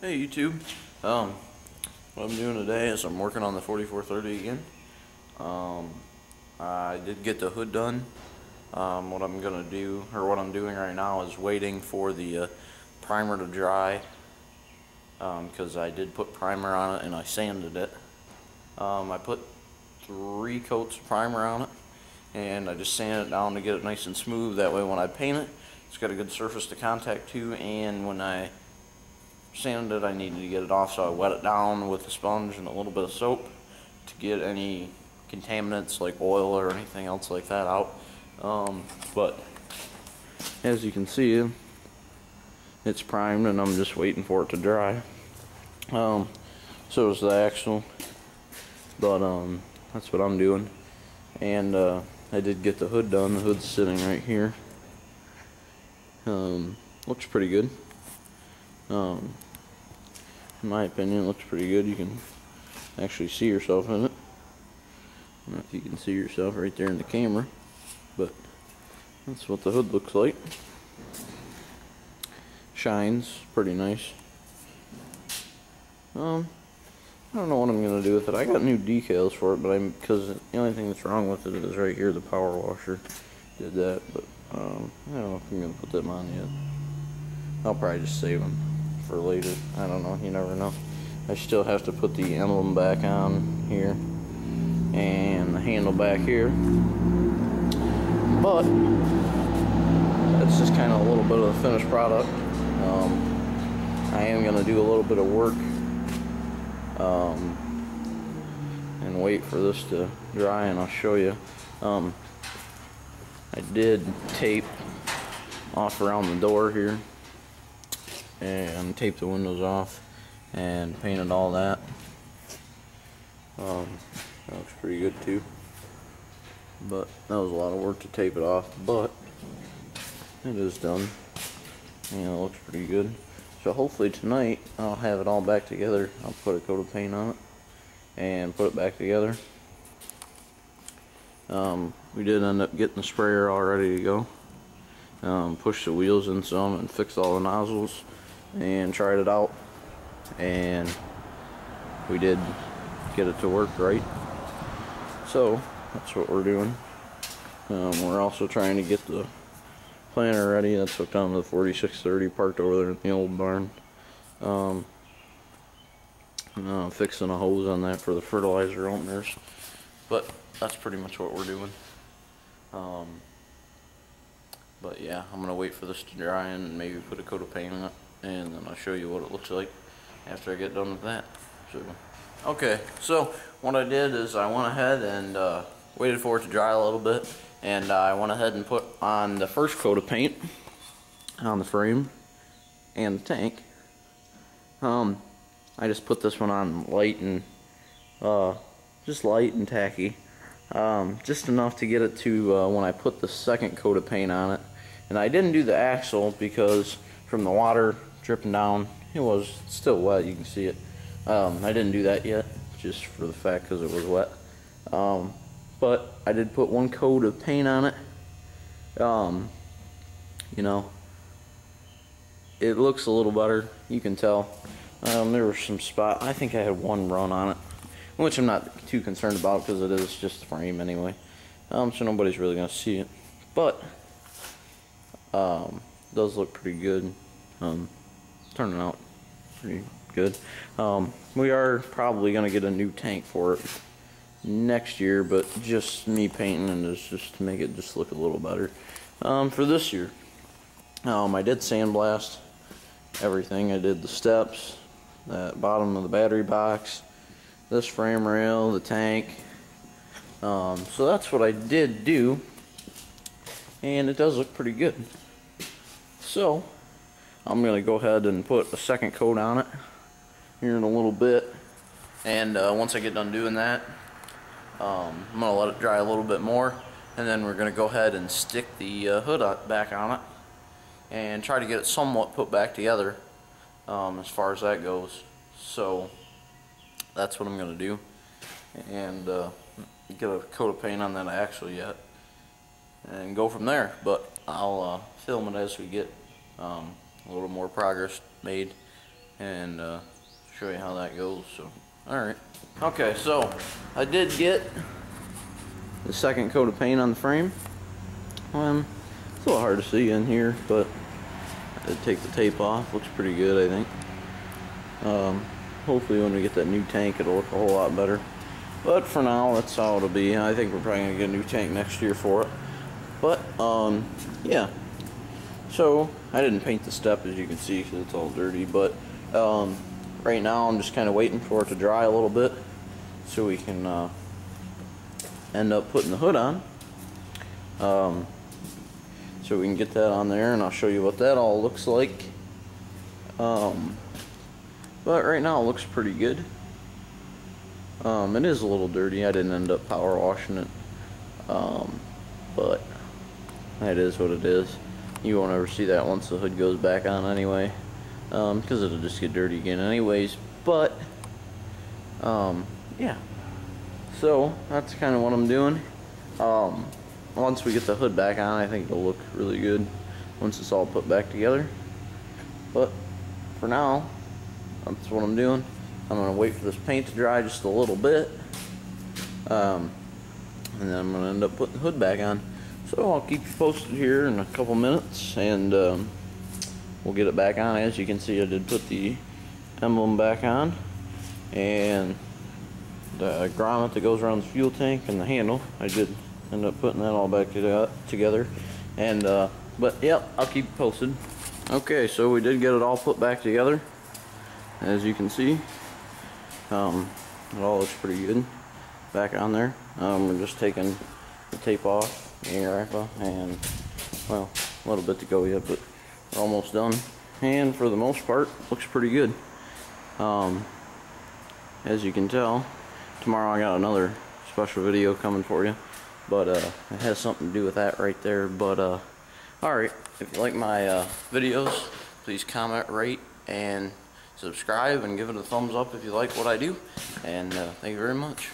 Hey YouTube, what I'm doing today is I'm working on the 4430 again. I did get the hood done. What I'm gonna do, or what I'm doing right now, is waiting for the primer to dry, because I did put primer on it and I sanded it. I put 3 coats of primer on it and I just sanded it down to get it nice and smooth. That way when I paint it, it's got a good surface to contact to, and when I sanded it, I needed to get it off, so I wet it down with a sponge and a little bit of soap to get any contaminants like oil or anything else like that out. But as you can see, it's primed and I'm just waiting for it to dry. So is the axle, but that's what I'm doing. And I did get the hood done. The hood's sitting right here. Looks pretty good. In my opinion, it looks pretty good. You can actually see yourself in it. I don't know if you can see yourself right there in the camera, but that's what the hood looks like. Shines pretty nice. I don't know what I'm gonna do with it. I got new decals for it, but because the only thing that's wrong with it is right here, the power washer did that. But I don't know if I'm gonna put them on yet. I'll probably just save them for later. I don't know. You never know. I still have to put the emblem back on here and the handle back here. But that's just kind of a little bit of the finished product. I am gonna do a little bit of work and wait for this to dry, and I'll show you. I did tape off around the door here and taped the windows off and painted all that. That looks pretty good too, but that was a lot of work to tape it off, but it is done and it looks pretty good. So hopefully tonight I'll have it all back together. I'll put a coat of paint on it and put it back together. We did end up getting the sprayer all ready to go. Pushed the wheels in some and fixed all the nozzles and tried it out, and we did get it to work right. So that's what we're doing. We're also trying to get the planter ready. That's hooked onto the 4630 parked over there in the old barn. Fixing a hose on that for the fertilizer openers, but that's pretty much what we're doing. But yeah, I'm gonna wait for this to dry and maybe put a coat of paint on it, and then I'll show you what it looks like after I get done with that. So okay, so what I did is I went ahead and waited for it to dry a little bit, and I went ahead and put on the first coat of paint on the frame and the tank. I just put this one on light and just light and tacky, just enough to get it to when I put the second coat of paint on it. And I didn't do the axle because from the water dripping down, it was still wet. You can see it. I didn't do that yet, just for the fact because it was wet. But I did put one coat of paint on it. You know, it looks a little better. You can tell. There were some spots. I think I had one run on it, which I'm not too concerned about because it is just a frame anyway. So nobody's really gonna see it. But it does look pretty good. Turning out pretty good. We are probably gonna get a new tank for it next year, but just me painting it is just to make it just look a little better. For this year, I did sandblast everything. I did the steps, the bottom of the battery box, this frame rail, the tank. So that's what I did do, and it does look pretty good. So I'm gonna go ahead and put a second coat on it here in a little bit, and once I get done doing that, I'm gonna let it dry a little bit more, and then we're gonna go ahead and stick the hood back on it and try to get it somewhat put back together, as far as that goes. So that's what I'm gonna do, and get a coat of paint on that axle yet, and go from there. But I'll film it as we get a little more progress made, and show you how that goes. So, alright. Okay, so I did get the second coat of paint on the frame. It's a little hard to see in here, but I did take the tape off. Looks pretty good, I think. Hopefully when we get that new tank it'll look a whole lot better. But for now, that's how it'll be. I think we're probably going to get a new tank next year for it. But, yeah. So, I didn't paint the step, as you can see, because it's all dirty. But, right now I'm just kind of waiting for it to dry a little bit so we can end up putting the hood on. So we can get that on there, and I'll show you what that all looks like. But right now it looks pretty good. It is a little dirty. I didn't end up power washing it, but that is what it is. You won't ever see that once the hood goes back on anyway, because it'll just get dirty again anyways. But yeah, so that's kind of what I'm doing. Once we get the hood back on, I think it'll look really good once it's all put back together. But for now, that's what I'm doing. I'm going to wait for this paint to dry just a little bit, and then I'm going to end up putting the hood back on. So I'll keep you posted here in a couple minutes, and we'll get it back on. As you can see, I did put the emblem back on, and the grommet that goes around the fuel tank and the handle, I did end up putting that all back together. And but yep, I'll keep you posted. Okay, so we did get it all put back together, as you can see. It all looks pretty good back on there. We're just taking the tape off the air rifle, and well, a little bit to go yet, but we're almost done. And for the most part, looks pretty good. As you can tell, tomorrow I got another special video coming for you, but it has something to do with that right there. But alright, if you like my videos, please comment, rate, and subscribe, and give it a thumbs up if you like what I do. And thank you very much.